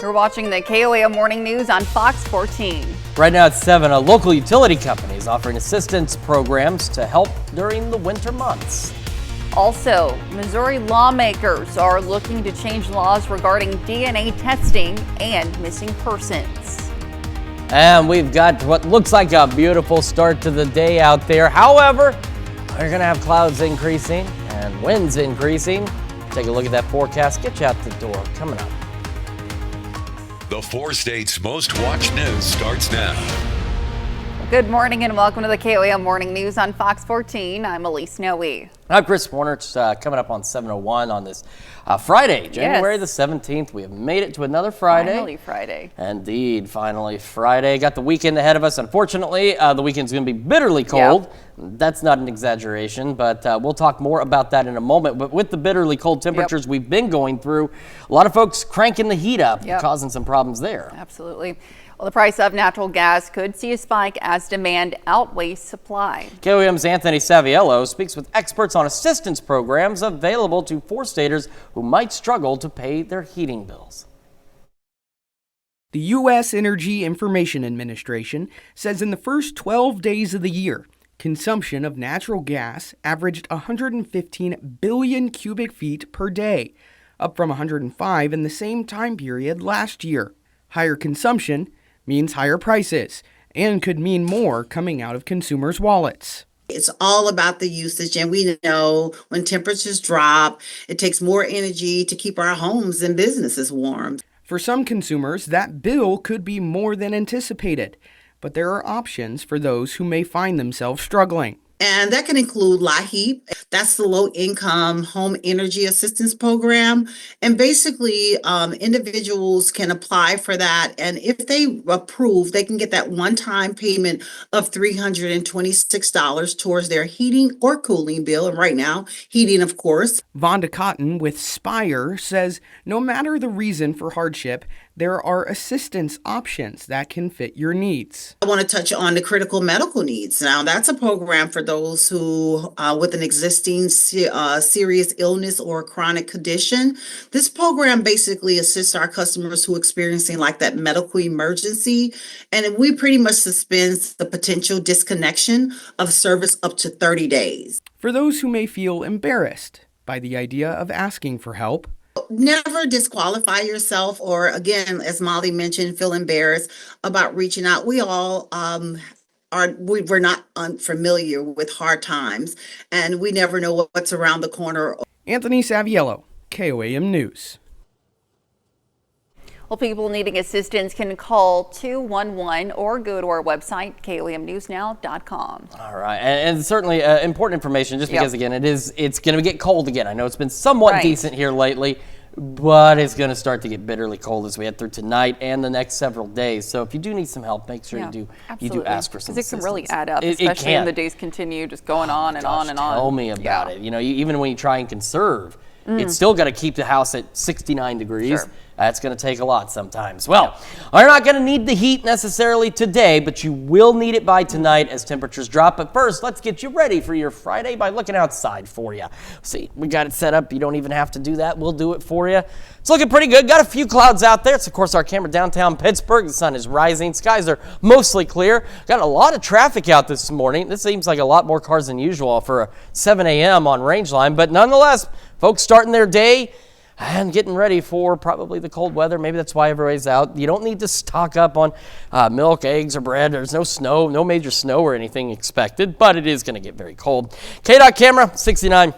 You're watching the KOAM Morning News on Fox 14. Right now at 7, a local utility company is offering assistance programs to help during the winter months. Also, Missouri lawmakers are looking to change laws regarding DNA testing and missing persons. And we've got what looks like a beautiful start to the day out there. However, we're going to have clouds increasing and winds increasing. Take a look at that forecast. Get you out the door. Coming up. The 4 states' most watched news starts now. Good morning and welcome to the KOAM Morning News on Fox 14. I'm Elise Noe. I'm Chris Warner. It's coming up on 7:01 on this Friday, January the 17th. We have made it to another Friday. Finally Friday. Indeed, finally Friday. Got the weekend ahead of us. Unfortunately, the weekend's going to be bitterly cold. Yep. That's not an exaggeration, but we'll talk more about that in a moment. But with the bitterly cold temperatures we've been going through, a lot of folks cranking the heat up, causing some problems there. Absolutely. Well, the price of natural gas could see a spike as demand outweighs supply. KOAM's Anthony Saviello speaks with experts on assistance programs available to 4-staters who might struggle to pay their heating bills. The U.S. Energy Information Administration says in the first 12 days of the year, consumption of natural gas averaged 115 billion cubic feet per day, up from 105 in the same time period last year. Higher consumption means higher prices and could mean more coming out of consumers' wallets. It's all about the usage, and we know when temperatures drop, it takes more energy to keep our homes and businesses warm. For some consumers, that bill could be more than anticipated, but there are options for those who may find themselves struggling. And that can include LIHEAP. That's the Low Income Home Energy Assistance Program. And basically, individuals can apply for that. And if they approve, they can get that one-time payment of $326 towards their heating or cooling bill. And right now, heating, of course. Vonda Cotton with Spire says no matter the reason for hardship, there are assistance options that can fit your needs. I want to touch on the critical medical needs. Now, that's a program for those who, with an existing serious illness or chronic condition. This program basically assists our customers who are experiencing like that medical emergency. And we pretty much suspends the potential disconnection of service up to 30 days. For those who may feel embarrassed by the idea of asking for help, never disqualify yourself or, again, as Molly mentioned, feel embarrassed about reaching out. We all we're not unfamiliar with hard times, and we never know what's around the corner. Anthony Saviello, KOAM News. Well, people needing assistance can call 211 or go to our website, KOAMNewsNow.com. All right, and certainly important information just because, again, it's going to get cold again. I know it's been somewhat decent here lately, but it's going to start to get bitterly cold as we head through tonight and the next several days. So if you do need some help, make sure you do ask for some assistance. Because it can really add up, especially when the days continue just going on and on and on. Tell me about it. You know, even when you try and conserve, it's still got to keep the house at 69 degrees. Sure. That's going to take a lot sometimes. Well, you're not going to need the heat necessarily today, but you will need it by tonight as temperatures drop. But first, let's get you ready for your Friday by looking outside for you. See, we got it set up. You don't even have to do that. We'll do it for you. It's looking pretty good. Got a few clouds out there. It's, of course, our camera downtown Pittsburgh. The sun is rising. Skies are mostly clear. Got a lot of traffic out this morning. This seems like a lot more cars than usual for a 7 a.m. on Rangeline. But nonetheless, folks starting their day and getting ready for probably the cold weather. Maybe that's why everybody's out. You don't need to stock up on milk, eggs, or bread. There's no snow, no major snow or anything expected, but it is going to get very cold. KDOT camera, 69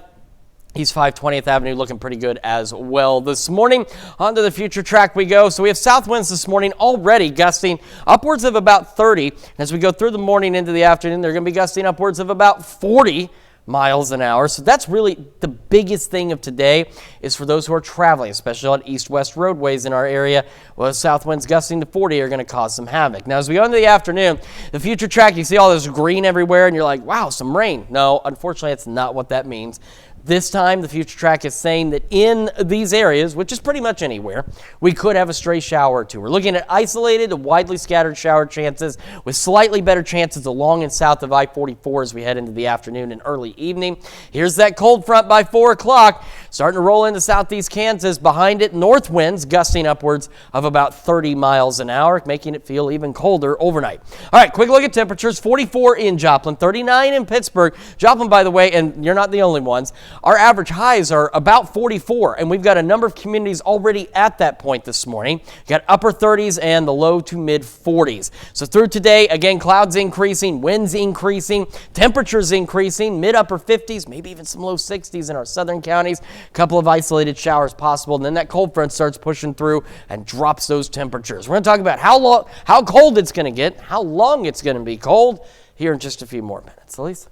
East 520th Avenue, looking pretty good as well this morning. Onto the future track we go. So we have south winds this morning already gusting upwards of about 30. As we go through the morning into the afternoon, they're going to be gusting upwards of about 40 miles an hour. So that's really the biggest thing of today is for those who are traveling, especially on east-west roadways in our area. Well, south winds gusting to 40 are going to cause some havoc. Now, as we go into the afternoon, the future track, you see all this green everywhere, and you're like, wow, some rain. No, unfortunately, that's not what that means. This time, the future track is saying that in these areas, which is pretty much anywhere, we could have a stray shower or two. We're looking at isolated to widely scattered shower chances with slightly better chances along and south of I-44 as we head into the afternoon and early evening. Here's that cold front by 4 o'clock, starting to roll into southeast Kansas. Behind it, north winds gusting upwards of about 30 miles an hour, making it feel even colder overnight. All right, quick look at temperatures. 44 in Joplin, 39 in Pittsburgh. Joplin, by the way, and you're not the only ones, our average highs are about 44, and we've got a number of communities already at that point this morning. We've got upper 30s and the low to mid 40s. So through today, again, clouds increasing, winds increasing, temperatures increasing, mid upper 50s, maybe even some low 60s in our southern counties. A couple of isolated showers possible, and then that cold front starts pushing through and drops those temperatures. We're going to talk about how cold it's going to get, how long it's going to be cold here in just a few more minutes. Elise?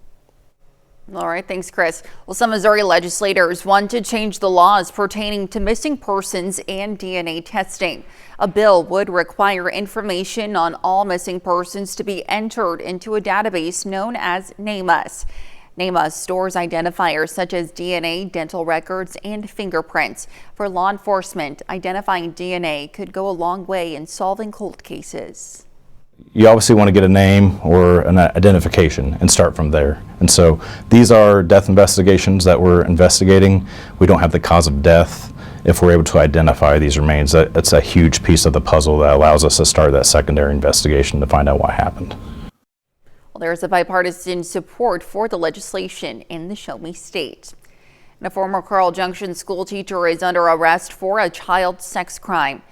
All right, thanks, Chris. Well, some Missouri legislators want to change the laws pertaining to missing persons and DNA testing. A bill would require information on all missing persons to be entered into a database known as NamUs. NamUs stores identifiers such as DNA, dental records, and fingerprints. For law enforcement, identifying DNA could go a long way in solving cold cases. You obviously want to get a name or an identification and start from there. And so these are death investigations that we're investigating. We don't have the cause of death. If we're able to identify these remains, that's a huge piece of the puzzle that allows us to start that secondary investigation to find out what happened. Well, there's a bipartisan support for the legislation in the Show Me State. And a former Carl Junction school teacher is under arrest for a child sex crime.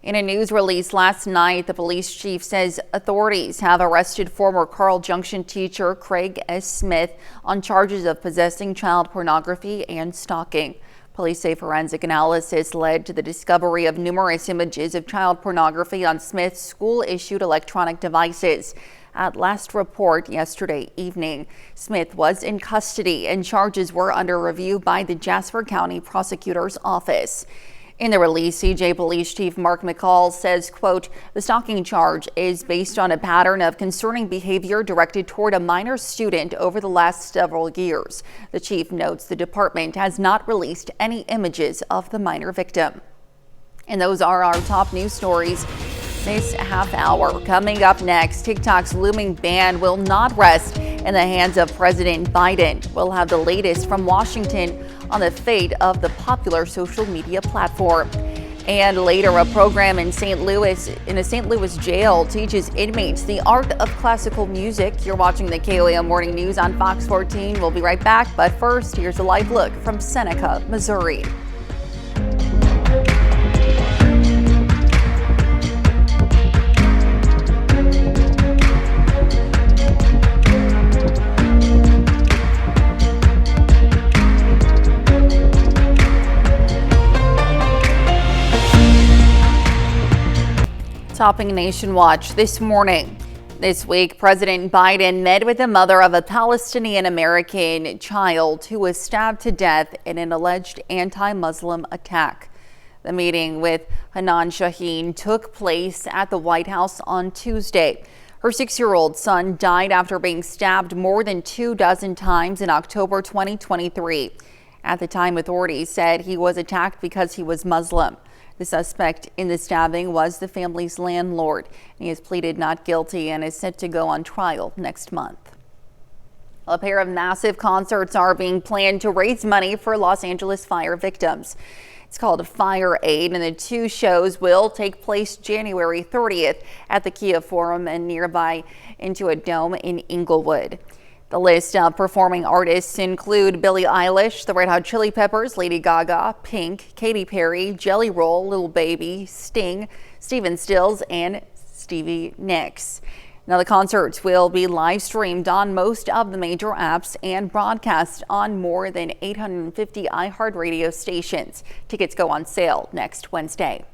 In a news release last night, the police chief says authorities have arrested former Carl Junction teacher Craig S. Smith on charges of possessing child pornography and stalking. Police say forensic analysis led to the discovery of numerous images of child pornography on Smith's school-issued electronic devices. At last report yesterday evening, Smith was in custody and charges were under review by the Jasper County Prosecutor's Office. In the release, CJ Police Chief Mark McCall says, quote, the stalking charge is based on a pattern of concerning behavior directed toward a minor student over the last several years. The chief notes the department has not released any images of the minor victim. And those are our top news stories this half hour. Coming up next, TikTok's looming ban will not rest in the hands of President Biden. We'll have the latest from Washington on the fate of the popular social media platform. And later, a program in a St. Louis jail teaches inmates the art of classical music. You're watching the KOAM Morning News on Fox 14. We'll be right back, but first, here's a live look from Seneca, Missouri. Topping Nation Watch this morning. This week, President Biden met with the mother of a Palestinian American child who was stabbed to death in an alleged anti-Muslim attack. The meeting with Hanan Shaheen took place at the White House on Tuesday. Her 6-year-old son died after being stabbed more than 24 times in October 2023. At the time, authorities said he was attacked because he was Muslim. The suspect in the stabbing was the family's landlord. He has pleaded not guilty and is set to go on trial next month. A pair of massive concerts are being planned to raise money for Los Angeles fire victims. It's called Fire Aid, and the two shows will take place January 30th at the Kia Forum and nearby into a dome in Inglewood. The list of performing artists include Billie Eilish, the Red Hot Chili Peppers, Lady Gaga, Pink, Katy Perry, Jelly Roll, Lil Baby, Sting, Stephen Stills, and Stevie Nicks. Now, the concerts will be live streamed on most of the major apps and broadcast on more than 850 iHeartRadio stations. Tickets go on sale next Wednesday.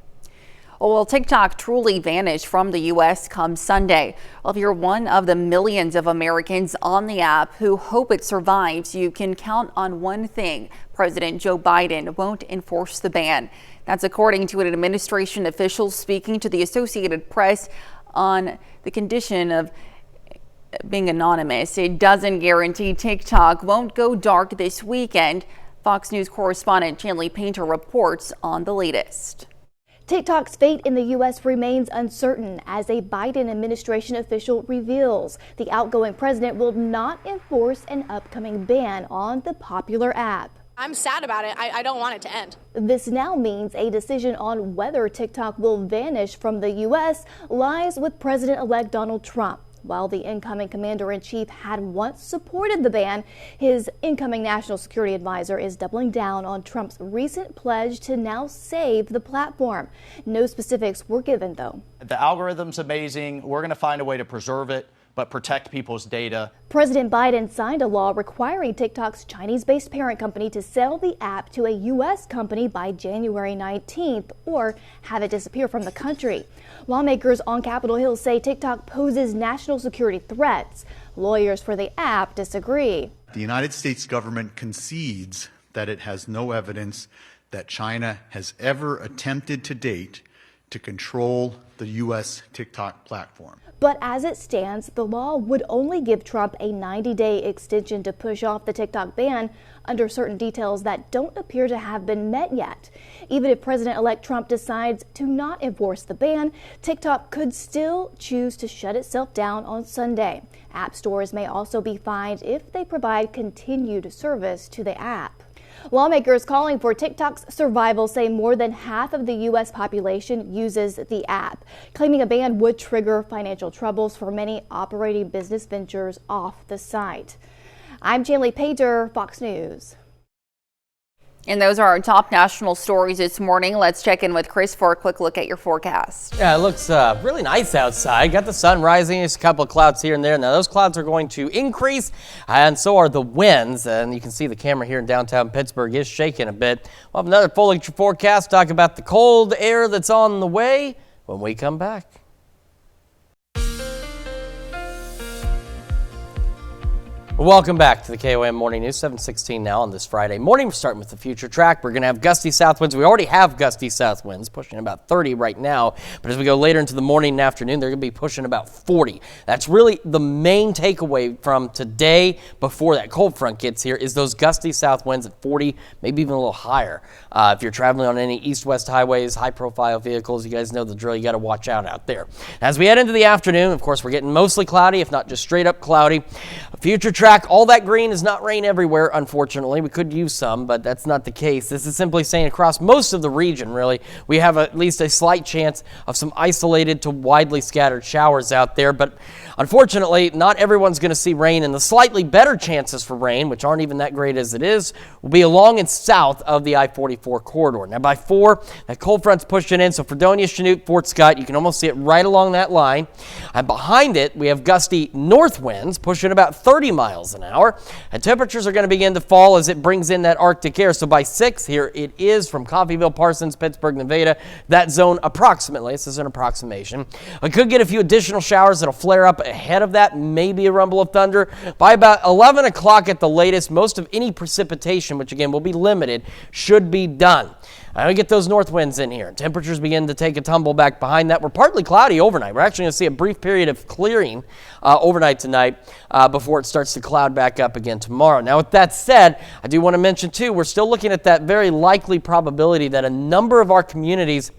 Will TikTok truly vanish from the U.S. come Sunday? Well, if you're one of the millions of Americans on the app who hope it survives, you can count on one thing. President Joe Biden won't enforce the ban. That's according to an administration official speaking to the Associated Press on the condition of being anonymous. It doesn't guarantee TikTok won't go dark this weekend, Fox News correspondent Chandler Painter reports on the latest. TikTok's fate in the U.S. remains uncertain as a Biden administration official reveals the outgoing president will not enforce an upcoming ban on the popular app. I'm sad about it. I don't want it to end. This now means a decision on whether TikTok will vanish from the U.S. lies with President-elect Donald Trump. While the incoming commander-in-chief had once supported the ban, his incoming national security advisor is doubling down on Trump's recent pledge to now save the platform. No specifics were given, though. The algorithm's amazing. We're going to find a way to preserve it, but protect people's data. President Biden signed a law requiring TikTok's Chinese-based parent company to sell the app to a U.S. company by January 19th or have it disappear from the country. Lawmakers on Capitol Hill say TikTok poses national security threats. Lawyers for the app disagree. The United States government concedes that it has no evidence that China has ever attempted to date to control the U.S. TikTok platform. But as it stands, the law would only give Trump a 90-day extension to push off the TikTok ban under certain details that don't appear to have been met yet. Even if President-elect Trump decides to not enforce the ban, TikTok could still choose to shut itself down on Sunday. App stores may also be fined if they provide continued service to the app. Lawmakers calling for TikTok's survival say more than half of the U.S. population uses the app, claiming a ban would trigger financial troubles for many operating business ventures off the site. I'm Chandler Painter, Fox News. And those are our top national stories this morning. Let's check in with Chris for a quick look at your forecast. Yeah, it looks really nice outside. Got the sun rising. There's a couple of clouds here and there. Now, those clouds are going to increase, and so are the winds. And you can see the camera here in downtown Pittsburgh is shaking a bit. We'll have another full forecast, talk about the cold air that's on the way when we come back. Welcome back to the KOM Morning News, 7:16 now on this Friday morning. We're starting with the future track. We're going to have gusty south winds. We already have gusty south winds, pushing about 30 right now. But as we go later into the morning and afternoon, they're going to be pushing about 40. That's really the main takeaway from today before that cold front gets here is those gusty south winds at 40, maybe even a little higher. If you're traveling on any east-west highways, high-profile vehicles, you guys know the drill. You got to watch out there. As we head into the afternoon, of course, we're getting mostly cloudy, if not just straight up cloudy. Future track. All that green is not rain everywhere, unfortunately. We could use some, but that's not the case. This is simply saying across most of the region, really, we have at least a slight chance of some isolated to widely scattered showers out there. But unfortunately, not everyone's going to see rain, and the slightly better chances for rain, which aren't even that great as it is, will be along and south of the I-44 corridor. Now, by 4, that cold front's pushing in, so Fredonia, Chanute, Fort Scott, you can almost see it right along that line. And behind it, we have gusty north winds pushing about 30 miles an hour, and temperatures are going to begin to fall as it brings in that Arctic air. So by 6 here it is from Coffeyville, Parsons, Pittsburgh, Nevada, that zone approximately. This is an approximation. I could get a few additional showers that'll flare up ahead of that, maybe a rumble of thunder. By about 11 o'clock at the latest, most of any precipitation, which again will be limited, should be done. We get those north winds in here. Temperatures begin to take a tumble back behind that. We're partly cloudy overnight. We're actually going to see a brief period of clearing overnight tonight before it starts to cloud back up again tomorrow. Now, with that said, I do want to mention, too, we're still looking at that very likely probability that a number of our communities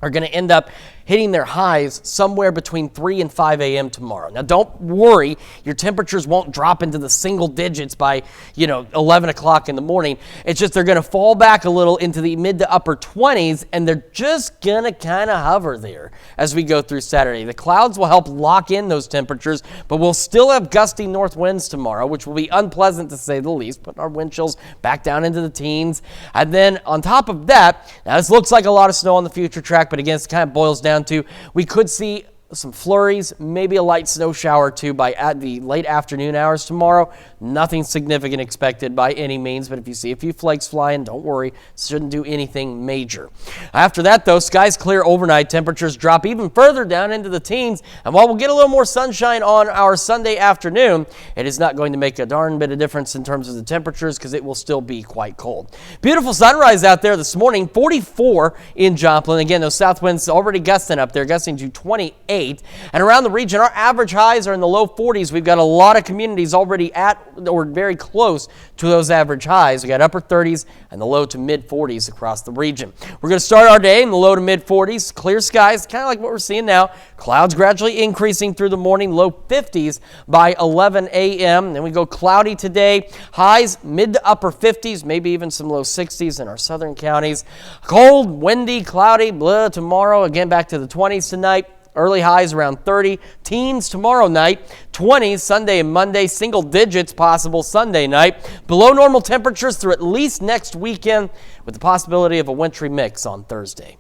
are going to end up hitting their highs somewhere between 3 and 5 a.m. tomorrow. Now, don't worry. Your temperatures won't drop into the single digits by, 11 o'clock in the morning. It's just they're going to fall back a little into the mid to upper 20s, and they're just going to kind of hover there as we go through Saturday. The clouds will help lock in those temperatures, but we'll still have gusty north winds tomorrow, which will be unpleasant to say the least, putting our wind chills back down into the teens. And then on top of that, now this looks like a lot of snow on the future track, but again, it kind of boils down to we could see some flurries, maybe a light snow shower or two by at the late afternoon hours tomorrow. Nothing significant expected by any means, but if you see a few flakes flying, don't worry. Shouldn't do anything major. After that, though, skies clear overnight. Temperatures drop even further down into the teens, and while we'll get a little more sunshine on our Sunday afternoon, it is not going to make a darn bit of difference in terms of the temperatures because it will still be quite cold. Beautiful sunrise out there this morning, 44 in Joplin. Again, those south winds already gusting up there, gusting to 28. 38. And around the region, our average highs are in the low 40s. We've got a lot of communities already at or very close to those average highs. We got upper 30s and the low to mid 40s across the region. We're going to start our day in the low to mid 40s. Clear skies, kind of like what we're seeing now. Clouds gradually increasing through the morning, low 50s by 11 a.m. Then we go cloudy today. Highs mid to upper 50s, maybe even some low 60s in our southern counties. Cold, windy, cloudy, tomorrow. Again, back to the 20s tonight. Early highs around 30. Teens tomorrow night. 20s Sunday and Monday. Single digits possible Sunday night. Below normal temperatures through at least next weekend with the possibility of a wintry mix on Thursday.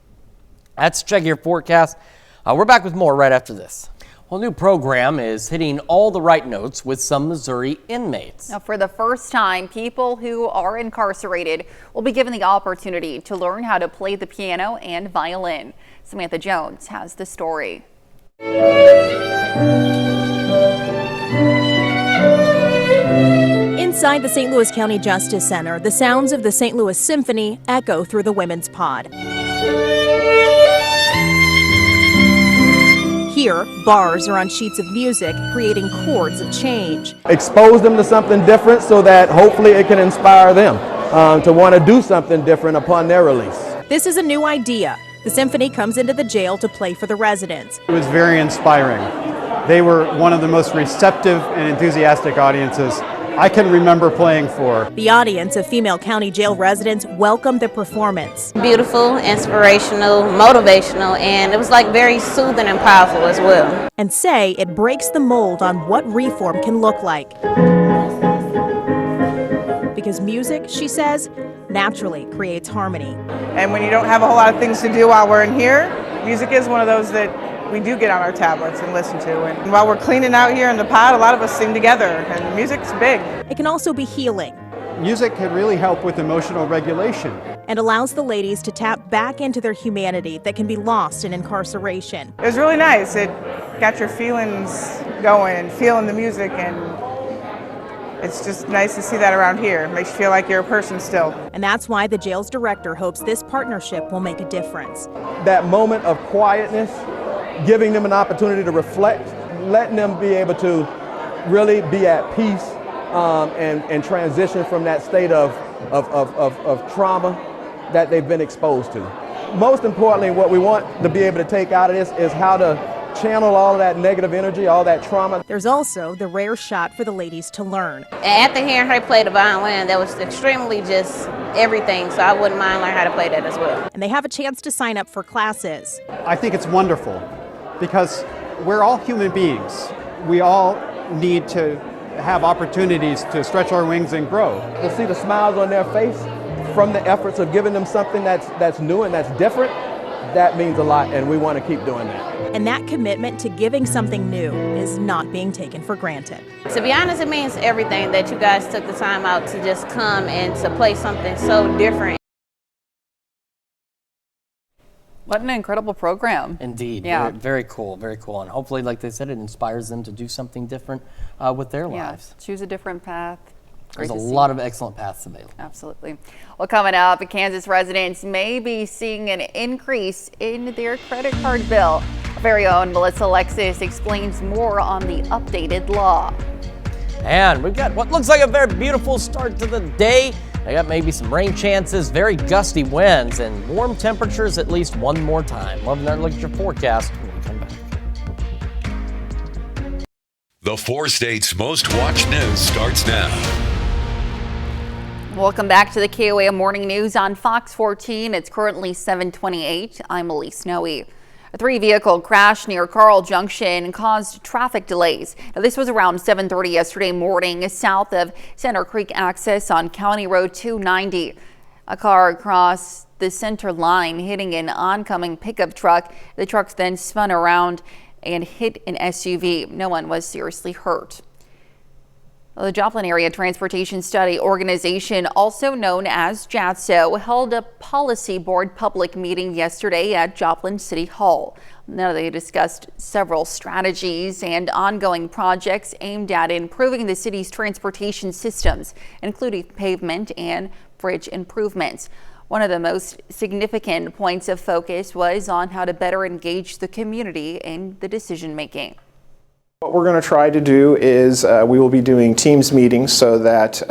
That's check your forecast. We're back with more right after this. Well, a new program is hitting all the right notes with some Missouri inmates. Now, for the first time, people who are incarcerated will be given the opportunity to learn how to play the piano and violin. Samantha Jones has the story. Inside the St. Louis County Justice Center, the sounds of the St. Louis Symphony echo through the women's pod. Here, bars are on sheets of music, creating chords of change. Expose them to something different so that hopefully it can inspire them to want to do something different upon their release. This is a new idea. The symphony comes into the jail to play for the residents. It was very inspiring. They were one of the most receptive and enthusiastic audiences I can remember playing for. The audience of female county jail residents welcomed the performance. Beautiful, inspirational, motivational, and it was like very soothing and powerful as well. And say it breaks the mold on what reform can look like. Because music, she says, naturally creates harmony. And when you don't have a whole lot of things to do while we're in here, music is one of those that we do get on our tablets and listen to. And while we're cleaning out here in the pod, a lot of us sing together, and music's big. It can also be healing. Music can really help with emotional regulation. And allows the ladies to tap back into their humanity that can be lost in incarceration. It was really nice. It got your feelings going and feeling the music, and it's just nice to see that around here. It makes you feel like you're a person still. And that's why the jail's director hopes this partnership will make a difference. That moment of quietness, giving them an opportunity to reflect, letting them be able to really be at peace and transition from that state of trauma that they've been exposed to. Most importantly, what we want to be able to take out of this is how to channel all of that negative energy, all that trauma. There's also the rare shot for the ladies to learn. And after hearing her play the violin, that was extremely just everything, so I wouldn't mind learning how to play that as well. And they have a chance to sign up for classes. I think it's wonderful because we're all human beings. We all need to have opportunities to stretch our wings and grow. To see the smiles on their face from the efforts of giving them something that's new and that's different, that means a lot, and we want to keep doing that. And that commitment to giving something new is not being taken for granted. To be honest, it means everything that you guys took the time out to just come and to play something so different. What an incredible program. Indeed. Yeah. Very cool. Very cool. And hopefully, like they said, it inspires them to do something different with their lives. Choose a different path. There's a lot of excellent paths available. Absolutely. Well, coming up, Kansas residents may be seeing an increase in their credit card bill. Our very own Melissa Alexis explains more on the updated law. And we've got what looks like a very beautiful start to the day. I got maybe some rain chances, very gusty winds, and warm temperatures at least one more time. Love to look at your forecast when we come back. The 4 states' most watched news starts now. Welcome back to the KOA Morning News on Fox 14. It's currently 7:28. I'm Elise Snowy. A 3-vehicle crash near Carl Junction caused traffic delays. Now, this was around 7:30 yesterday morning south of Center Creek access on County Road 290. A car crossed the center line, hitting an oncoming pickup truck. The truck then spun around and hit an SUV. No one was seriously hurt. The Joplin Area Transportation Study Organization, also known as JATSO, held a policy board public meeting yesterday at Joplin City Hall. Now, they discussed several strategies and ongoing projects aimed at improving the city's transportation systems, including pavement and bridge improvements. One of the most significant points of focus was on how to better engage the community in the decision making. What we're going to try to do is we will be doing Teams meetings so that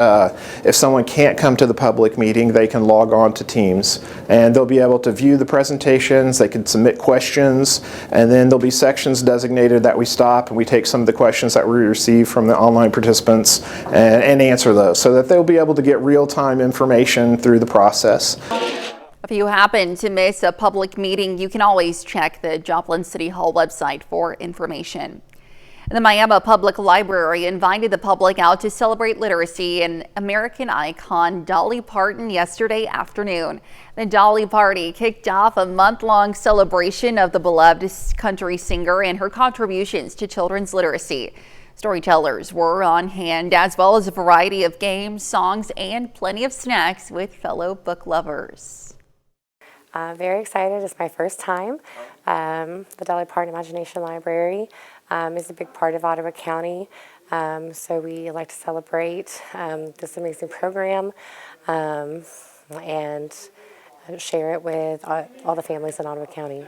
if someone can't come to the public meeting, they can log on to Teams and they'll be able to view the presentations, they can submit questions, and then there'll be sections designated that we stop and we take some of the questions that we receive from the online participants and answer those so that they'll be able to get real-time information through the process. If you happen to miss a public meeting, you can always check the Joplin City Hall website for information. The Miami Public Library invited the public out to celebrate literacy and American icon Dolly Parton yesterday afternoon. The Dolly Party kicked off a month-long celebration of the beloved country singer and her contributions to children's literacy. Storytellers were on hand, as well as a variety of games, songs, and plenty of snacks with fellow book lovers. Very excited. It's my first time. The Dolly Parton Imagination Library is a big part of Ottawa County, so we like to celebrate this amazing program and share it with all the families in Ottawa County.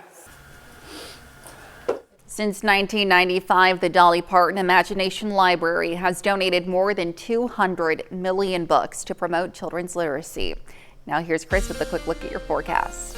Since 1995, the Dolly Parton Imagination Library has donated more than 200 million books to promote children's literacy. Now here's Chris with a quick look at your forecast.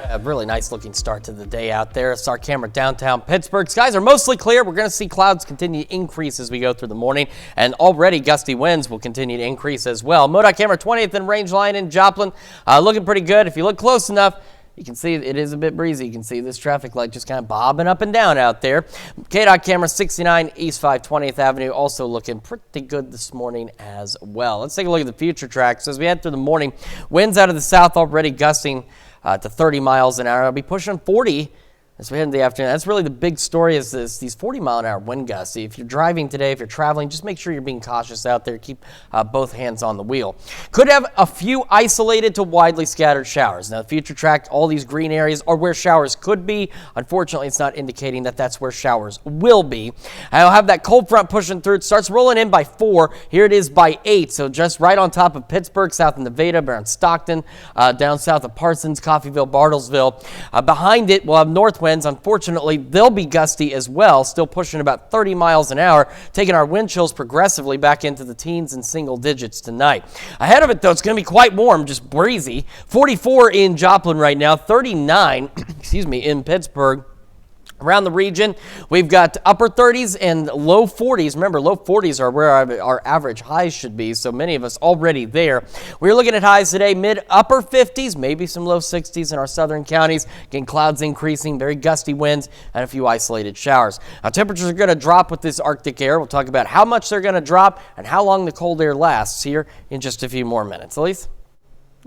A really nice looking start to the day out there. It's our camera downtown Pittsburgh. Skies are mostly clear. We're going to see clouds continue to increase as we go through the morning, and already gusty winds will continue to increase as well. MoDOT camera 20th and range line in Joplin looking pretty good. If you look close enough, you can see it is a bit breezy. You can see this traffic light just kind of bobbing up and down out there. KDOT camera 69 East 520th Avenue also looking pretty good this morning as well. Let's take a look at the future tracks. As we head through the morning, winds out of the south already gusting to 30 miles an hour. I'll be pushing 40 as we head into the afternoon. That's really the big story, is these 40-mile-an-hour wind gusts. If you're driving today, if you're traveling, just make sure you're being cautious out there. Keep both hands on the wheel. Could have a few isolated to widely scattered showers. Now, the future track, all these green areas are where showers could be. Unfortunately, it's not indicating that that's where showers will be. I'll have that cold front pushing through. It starts rolling in by 4. Here it is by 8. So just right on top of Pittsburgh, south of Nevada, around Stockton, down south of Parsons, Coffeyville, Bartlesville. Behind it, we'll have north winds. Unfortunately, they'll be gusty as well, still pushing about 30 miles an hour, taking our wind chills progressively back into the teens and single digits tonight. Ahead of it, though, it's going to be quite warm, just breezy. 44 in Joplin right now, 39, in Pittsburgh. Around the region, we've got upper 30s and low 40s. Remember, low 40s are where our average highs should be, so many of us already there. We're looking at highs today, mid-upper 50s, maybe some low 60s in our southern counties. Again, clouds increasing, very gusty winds, and a few isolated showers. Now, temperatures are going to drop with this Arctic air. We'll talk about how much they're going to drop and how long the cold air lasts here in just a few more minutes. Elise?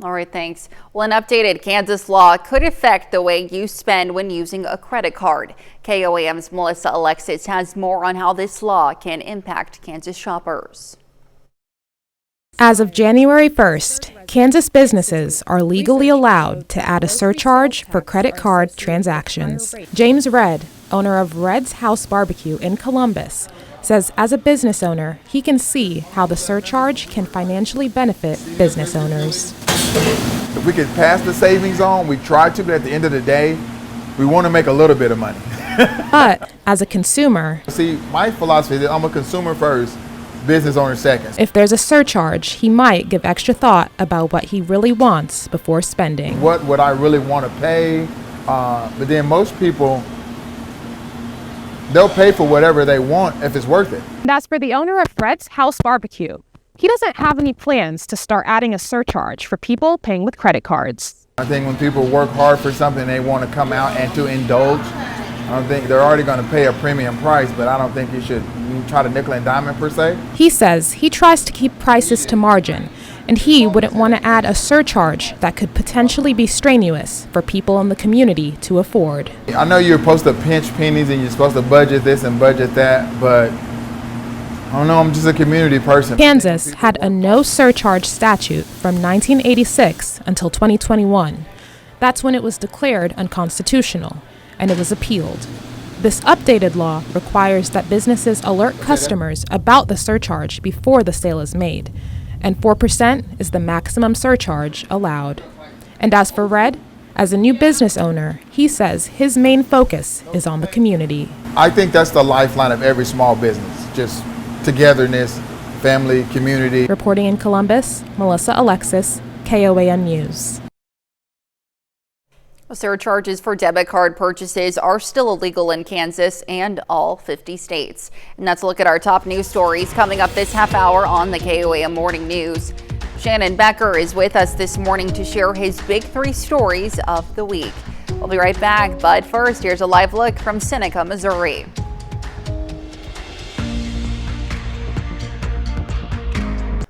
All right, thanks. Well, an updated Kansas law could affect the way you spend when using a credit card. KOAM's Melissa Alexis has more on how this law can impact Kansas shoppers. As of January 1st, Kansas businesses are legally allowed to add a surcharge for credit card transactions. James Redd, owner of Redd's House Barbecue in Columbus, says as a business owner, he can see how the surcharge can financially benefit business owners. If we could pass the savings on, we try to, but at the end of the day, we want to make a little bit of money. But as a consumer, see, my philosophy is that I'm a consumer first, business owner second. If there's a surcharge, he might give extra thought about what he really wants before spending. What would I really want to pay? But then most people, they'll pay for whatever they want if it's worth it. That's for the owner of Redd's House Barbecue. He doesn't have any plans to start adding a surcharge for people paying with credit cards. I think when people work hard for something, they want to come out and to indulge. I don't think they're already going to pay a premium price, but I don't think you should try to nickel and dime it per se. He says he tries to keep prices to margin, and he wouldn't want to add a surcharge that could potentially be strenuous for people in the community to afford. I know you're supposed to pinch pennies and you're supposed to budget this and budget that, but I don't know, I'm just a community person. Kansas had a no surcharge statute from 1986 until 2021. That's when it was declared unconstitutional, and it was appealed. This updated law requires that businesses alert customers about the surcharge before the sale is made, and 4% is the maximum surcharge allowed. And as for Red, as a new business owner, he says his main focus is on the community. I think that's the lifeline of every small business, just togetherness, family, community. Reporting in Columbus, Melissa Alexis, KOAN News. Surcharges for debit card purchases are still illegal in Kansas and all 50 states. And that's a look at our top news stories coming up this half hour on the KOAM Morning News. Shannon Becker is with us this morning to share his big 3 stories of the week. We'll be right back, but first, here's a live look from Seneca, Missouri.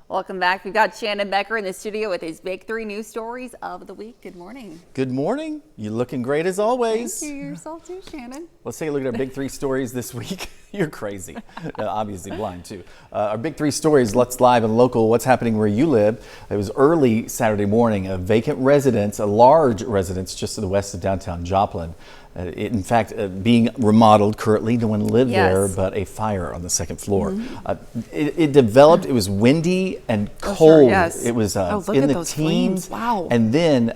Welcome back. We've got Shannon Becker in the studio with his big 3 news stories of the week. Good morning. Good morning. You're looking great as always. Thank you. Yourself too, Shannon. Let's take a look at our big 3 stories this week. You're crazy. Obviously blind too. Our big 3 stories, let's live and local. What's happening where you live? It was early Saturday morning. A vacant residence, a large residence just to the west of downtown Joplin. In fact, being remodeled currently. No one lived there, but a fire on the 2nd floor. It developed. It was windy and cold. It was in the teens. Wow. And then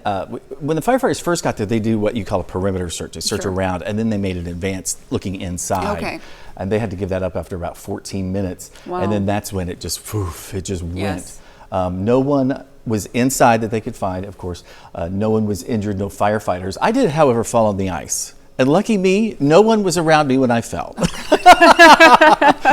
when the firefighters first got there, they do what you call a perimeter search. They search around, and then they made an advanced looking inside. Okay. And they had to give that up after about 14 minutes. Wow. And then that's when it just went. No one was inside that they could find, of course. No one was injured, no firefighters. I did, however, fall on the ice. And lucky me, no one was around me when I fell.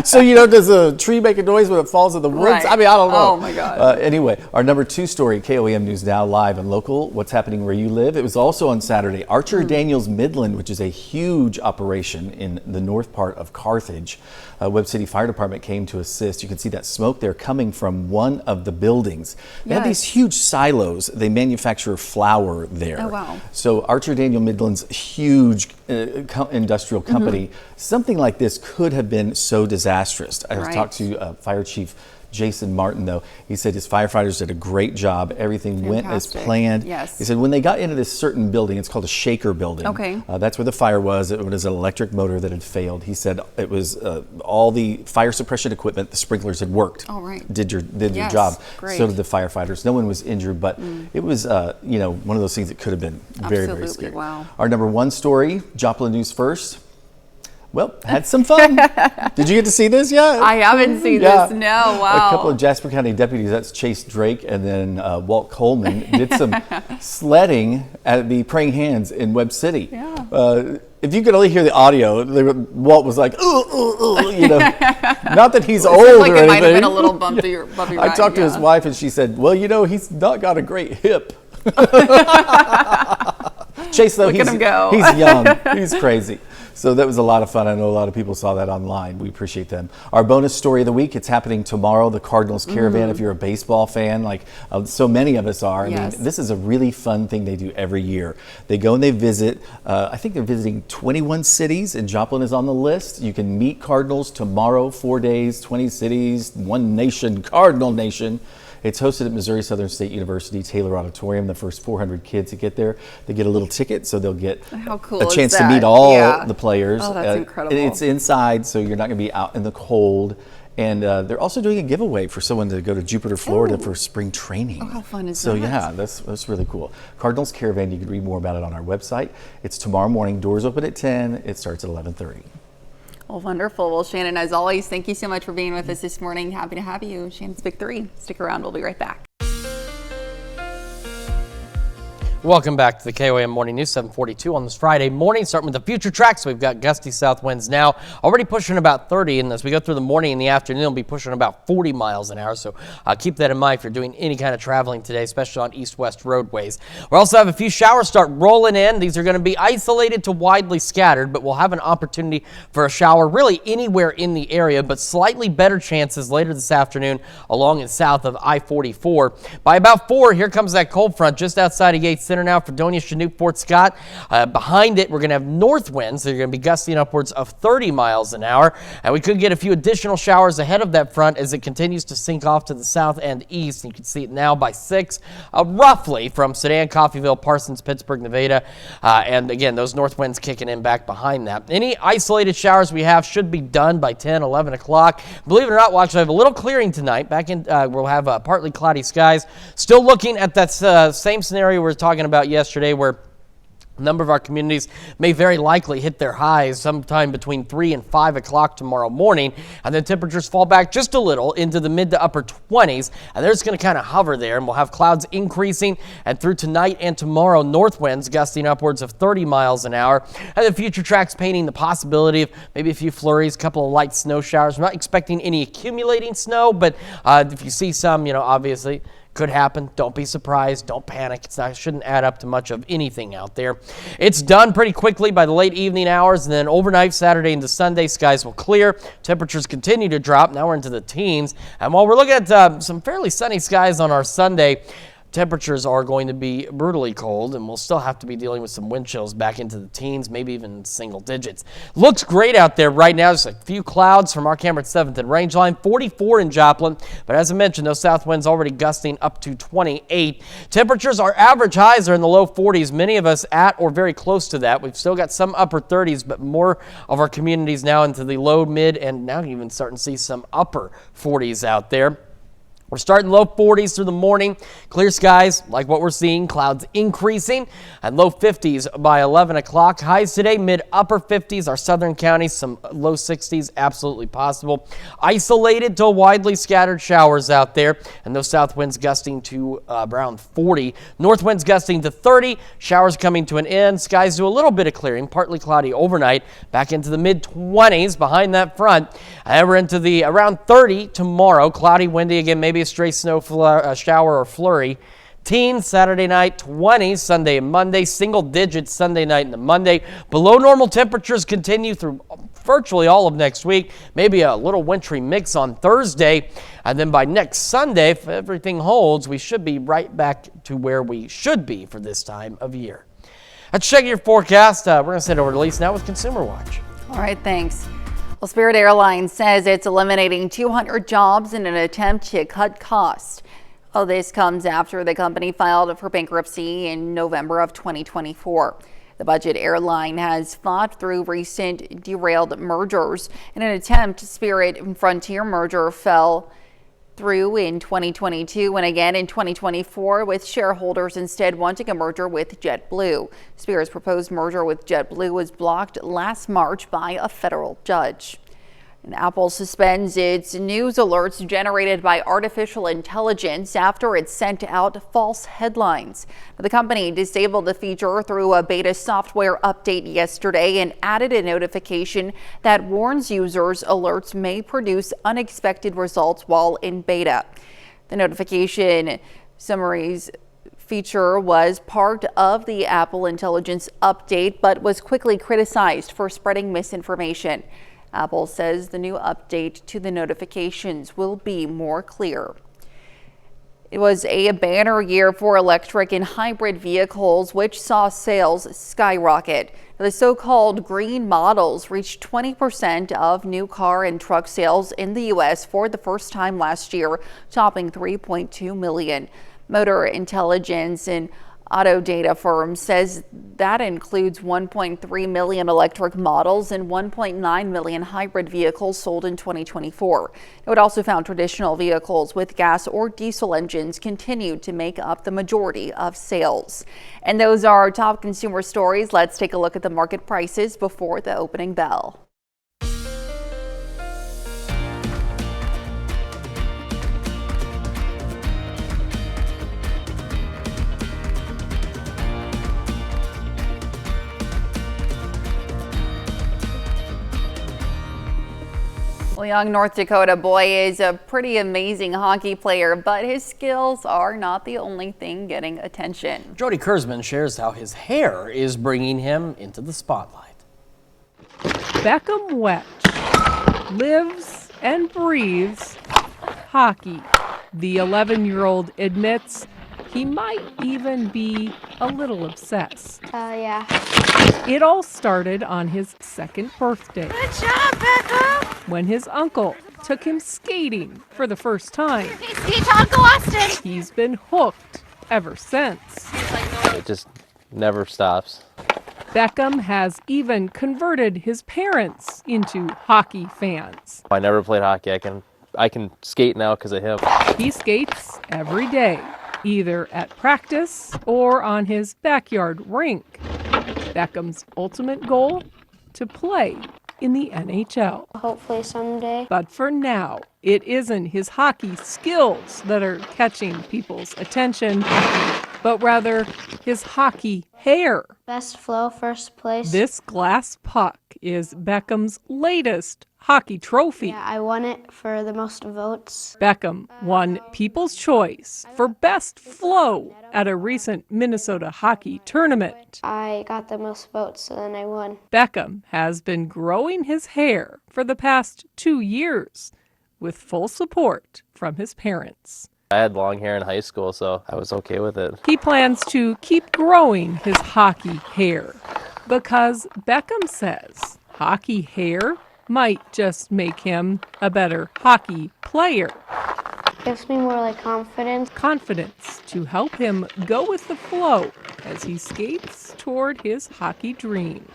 So, does a tree make a noise when it falls in the woods? Right. I mean, I don't know. Oh, my God. Anyway, our number 2 story, KOAM News Now, live and local. What's happening where you live? It was also on Saturday. Archer Daniels Midland, which is a huge operation in the north part of Carthage. Webb City Fire Department came to assist. You can see that smoke there coming from one of the buildings. They have these huge silos. They manufacture flour there. Oh, wow. So Archer Daniel Midland's huge industrial company, something like this could have been so disastrous. I talked to Fire Chief Jason Martin, though. He said his firefighters did a great job. Everything went as planned. Yes. He said when they got into this certain building, it's called a shaker building. Okay. That's where the fire was. It was an electric motor that had failed. He said it was all the fire suppression equipment, the sprinklers had worked. All right. Did your job. Great. So did the firefighters. No one was injured, but it was one of those things that could have been very, very scary. Wow. Our number 1 story, Joplin News First. Well, had some fun. Did you get to see this yet? I haven't seen this. No, wow. A couple of Jasper County deputies, that's Chase Drake and then Walt Coleman, did some sledding at the Praying Hands in Webb City. Yeah. If you could only hear the audio, Walt was like, not that he's old like or it anything. might have been a little bumpy ride, I talked to his wife and she said, well, he's not got a great hip. Chase, though, Look at him go. He's young. He's crazy. So that was a lot of fun. I know a lot of people saw that online. We appreciate them. Our bonus story of the week, it's happening tomorrow, the Cardinals Caravan. If you're a baseball fan, like so many of us are, I mean, this is a really fun thing they do every year. They go and they visit, I think they're visiting 21 cities, and Joplin is on the list. You can meet Cardinals tomorrow, 4 days, 20 cities, one nation, Cardinal Nation. It's hosted at Missouri Southern State University Taylor Auditorium. The first 400 kids that get there, they get a little ticket, so they'll get a chance to meet all the players. Oh, that's incredible. It's inside, so you're not going to be out in the cold. And they're also doing a giveaway for someone to go to Jupiter, Florida for spring training. Oh, how fun is that? So yeah, that's really cool. Cardinals Caravan, you can read more about it on our website. It's tomorrow morning. Doors open at 10. It starts at 11:30. Well, wonderful. Well, Shannon, as always, thank you so much for being with us this morning. Happy to have you. Shannon's Big 3. Stick around. We'll be right back. Welcome back to the KOAM Morning News, 7:42 on this Friday morning. Starting with the future tracks, we've got gusty south winds now, already pushing about 30, and as we go through the morning and the afternoon, we'll be pushing about 40 miles an hour. So keep that in mind if you're doing any kind of traveling today, especially on east-west roadways. We also have a few showers start rolling in. These are going to be isolated to widely scattered, but we'll have an opportunity for a shower really anywhere in the area, but slightly better chances later this afternoon along and south of I-44. By about 4, here comes that cold front just outside of Yates Center now, Fredonia, Chinook, Fort Scott. Behind it, we're going to have north winds. They're going to be gusting upwards of 30 miles an hour. And we could get a few additional showers ahead of that front as it continues to sink off to the south and east. You can see it now by 6, roughly from Sedan, Coffeyville, Parsons, Pittsburgh, Nevada. And again, those north winds kicking in back behind that. Any isolated showers we have should be done by 10, 11 o'clock. Believe it or not, we'll actually have a little clearing tonight. We'll have partly cloudy skies. Still looking at that same scenario we were talking talking about yesterday, where a number of our communities may very likely hit their highs sometime between 3 and 5 o'clock tomorrow morning, and then temperatures fall back just a little into the mid to upper 20s, and they're just going to kind of hover there, and we'll have clouds increasing, and through tonight and tomorrow, north winds gusting upwards of 30 miles an hour, and the future tracks painting the possibility of maybe a few flurries, a couple of light snow showers. We're not expecting any accumulating snow, but if you see some, obviously, could happen. Don't be surprised. Don't panic. It shouldn't add up to much of anything out there. It's done pretty quickly by the late evening hours, and then overnight, Saturday into Sunday, skies will clear. Temperatures continue to drop. Now we're into the teens. And while we're looking at some fairly sunny skies on our Sunday, temperatures are going to be brutally cold, and we'll still have to be dealing with some wind chills back into the teens, maybe even single digits. Looks great out there right now. Just a few clouds from our camera at 7th and Rangeline, 44 in Joplin. But as I mentioned, those south winds already gusting up to 28. Temperatures, our average highs are in the low 40s. Many of us at or very close to that. We've still got some upper 30s, but more of our communities now into the low, mid, and now even starting to see some upper 40s out there. We're starting low 40s through the morning. Clear skies, like what we're seeing. Clouds increasing, and low 50s by 11 o'clock. Highs today, mid-upper 50s. Our southern counties, some low 60s, absolutely possible. Isolated to widely scattered showers out there, and those south winds gusting to around 40. North winds gusting to 30. Showers coming to an end. Skies do a little bit of clearing, partly cloudy overnight. Back into the mid-20s behind that front. And we're into the around 30 tomorrow. Cloudy, windy again, maybe a stray snow shower or flurry. Teens Saturday night, 20s Sunday and Monday, single digits Sunday night and Monday. Below normal temperatures continue through virtually all of next week. Maybe a little wintry mix on Thursday. And then by next Sunday, if everything holds, we should be right back to where we should be for this time of year. Let's check your forecast. We're going to send it over to Lisa now with Consumer Watch. All right, thanks. Well, Spirit Airlines says it's eliminating 200 jobs in an attempt to cut costs. Well, this comes after the company filed for bankruptcy in November of 2024. The budget airline has fought through recent derailed mergers. In an attempt, Spirit and Frontier merger fell through in 2022 and again in 2024, with shareholders instead wanting a merger with JetBlue. Spirit's proposed merger with JetBlue was blocked last March by a federal judge. And Apple suspends its news alerts generated by artificial intelligence after it sent out false headlines. The company disabled the feature through a beta software update yesterday and added a notification that warns users alerts may produce unexpected results while in beta. The notification summaries feature was part of the Apple Intelligence update, but was quickly criticized for spreading misinformation. Apple says the new update to the notifications will be more clear. It was a banner year for electric and hybrid vehicles, which saw sales skyrocket. The so-called green models reached 20% of new car and truck sales in the U.S. for the first time last year, topping 3.2 million. Motor Intelligence and Auto data firm says that includes 1.3 million electric models and 1.9 million hybrid vehicles sold in 2024. It also found traditional vehicles with gas or diesel engines continued to make up the majority of sales. And those are our top consumer stories. Let's take a look at the market prices before the opening bell. Well, young North Dakota boy is a pretty amazing hockey player, but his skills are not the only thing getting attention. Jody Kurzman shares how his hair is bringing him into the spotlight. Beckham Wetch lives and breathes hockey. The 11-year-old admits he might even be a little obsessed. Yeah. It all started on his second birthday. Good job, Beckham! When his uncle took him skating for the first time. Hey, skate to Uncle Austin! He's been hooked ever since. It just never stops. Beckham has even converted his parents into hockey fans. I never played hockey. I can skate now because of him. He skates every day. either at practice or on his backyard rink. Beckham's ultimate goal? To play in the NHL. Hopefully someday. But for now, it isn't his hockey skills that are catching people's attention, but rather his hockey hair. Best flow, first place. This glass puck is Beckham's latest hockey trophy. Yeah, I won it for the most votes. Beckham won People's Choice for Best Flow at a recent Minnesota hockey tournament. I got the most votes, so then I won. Beckham has been growing his hair for the past 2 years with full support from his parents. I had long hair in high school, so I was okay with it. He plans to keep growing his hockey hair because Beckham says hockey hair might just make him a better hockey player. Gives me more like confidence. Confidence to help him go with the flow as he skates toward his hockey dreams.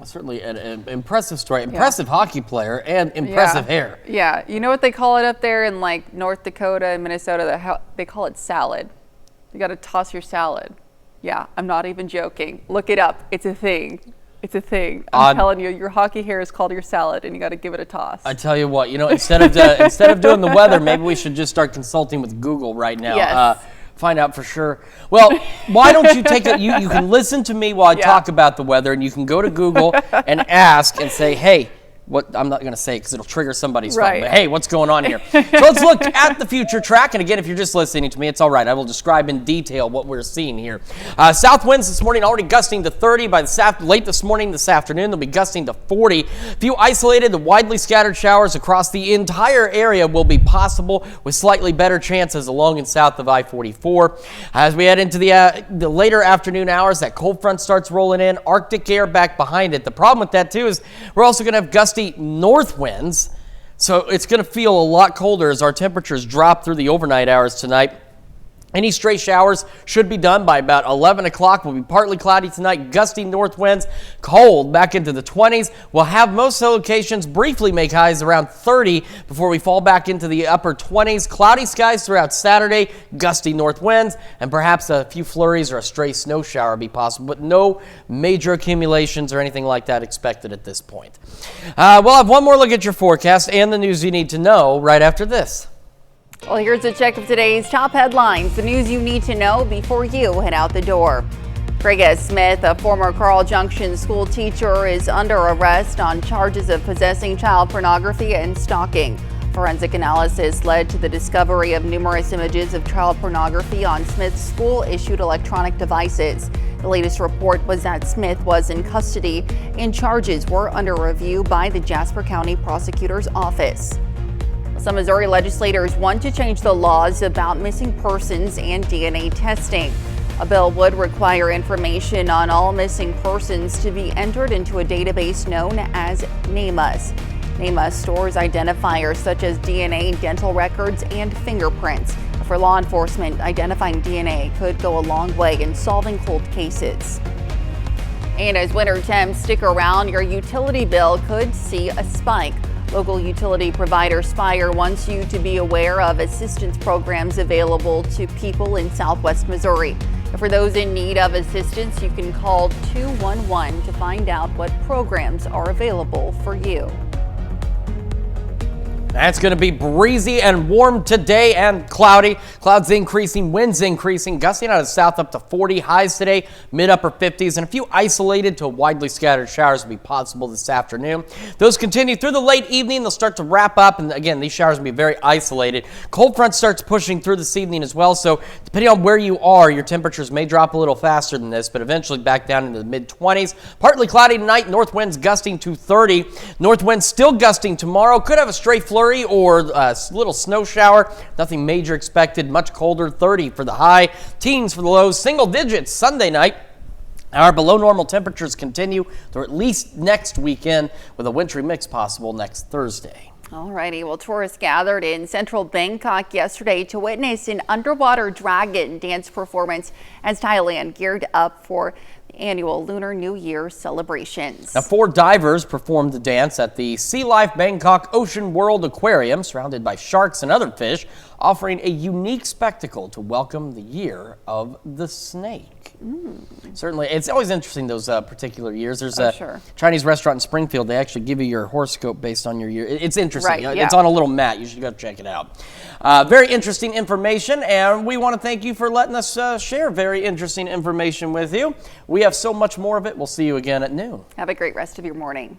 Certainly an impressive story. Impressive hockey player and impressive hair. Yeah, you know what they call it up there in like North Dakota and Minnesota? They call it salad. You got to toss your salad. Yeah, I'm not even joking. Look it up. It's a thing. It's a thing. I'm telling you, your hockey hair is called your salad, and you got to give it a toss. I tell you what, instead of doing the weather, maybe we should just start consulting with Google right now. Yes. Find out for sure. Well, why don't you take it? You can listen to me while I talk about the weather, and you can go to Google and ask and say, hey, what I'm not going to say because it'll trigger somebody's phone. But hey, what's going on here? So let's look at the future track. And again, if you're just listening to me, it's all right. I will describe in detail what we're seeing here. South winds this morning already gusting to 30. By late this morning, this afternoon, they'll be gusting to 40. A few isolated and widely scattered showers across the entire area will be possible with slightly better chances along and south of I-44. As we head into the later afternoon hours, that cold front starts rolling in. Arctic air back behind it. The problem with that, too, is we're also going to have gusty north winds, so it's going to feel a lot colder as our temperatures drop through the overnight hours tonight. Any stray showers should be done by about 11 o'clock. We'll be partly cloudy tonight, gusty north winds, cold back into the 20s. We'll have most locations briefly make highs around 30 before we fall back into the upper 20s. Cloudy skies throughout Saturday, gusty north winds, and perhaps a few flurries or a stray snow shower be possible, but no major accumulations or anything like that expected at this point. We'll have one more look at your forecast and the news you need to know right after this. Well, here's a check of today's top headlines, the news you need to know before you head out the door. Greg Smith, a former Carl Junction school teacher, is under arrest on charges of possessing child pornography and stalking. Forensic analysis led to the discovery of numerous images of child pornography on Smith's school-issued electronic devices. The latest report was that Smith was in custody and charges were under review by the Jasper County Prosecutor's Office. Some Missouri legislators want to change the laws about missing persons and DNA testing. A bill would require information on all missing persons to be entered into a database known as NAMUS. NAMUS stores identifiers such as DNA, dental records, and fingerprints. For law enforcement, identifying DNA could go a long way in solving cold cases. And as winter temps stick around, your utility bill could see a spike. Local utility provider Spire wants you to be aware of assistance programs available to people in Southwest Missouri. For those in need of assistance, you can call 211 to find out what programs are available for you. It's going to be breezy and warm today and cloudy. Clouds increasing, winds increasing, gusting out of the south up to 40. Highs today, mid-upper 50s, and a few isolated to widely scattered showers will be possible this afternoon. Those continue through the late evening. They'll start to wrap up, and again, these showers will be very isolated. Cold front starts pushing through this evening as well, so depending on where you are, your temperatures may drop a little faster than this, but eventually back down into the mid-20s. Partly cloudy tonight, north winds gusting to 30. North winds still gusting tomorrow. Could have a stray flurry or a little snow shower. Nothing major expected. Much colder, 30 for the high, teens for the lows, single digits Sunday night. Our below normal temperatures continue through at least next weekend with a wintry mix possible next Thursday. Alrighty, well, tourists gathered in central Bangkok yesterday to witness an underwater dragon dance performance as Thailand geared up for the annual Lunar New Year celebrations. Now, 4 divers performed the dance at the Sea Life Bangkok Ocean World Aquarium, surrounded by sharks and other fish, offering a unique spectacle to welcome the year of the snake. Certainly, it's always interesting those particular years. There's a Chinese restaurant in Springfield. They actually give you your horoscope based on your year. It's interesting. Right, It's on a little mat. You should go check it out. Very interesting information, and we want to thank you for letting us share very interesting information with you. We have so much more of it. We'll see you again at noon. Have a great rest of your morning.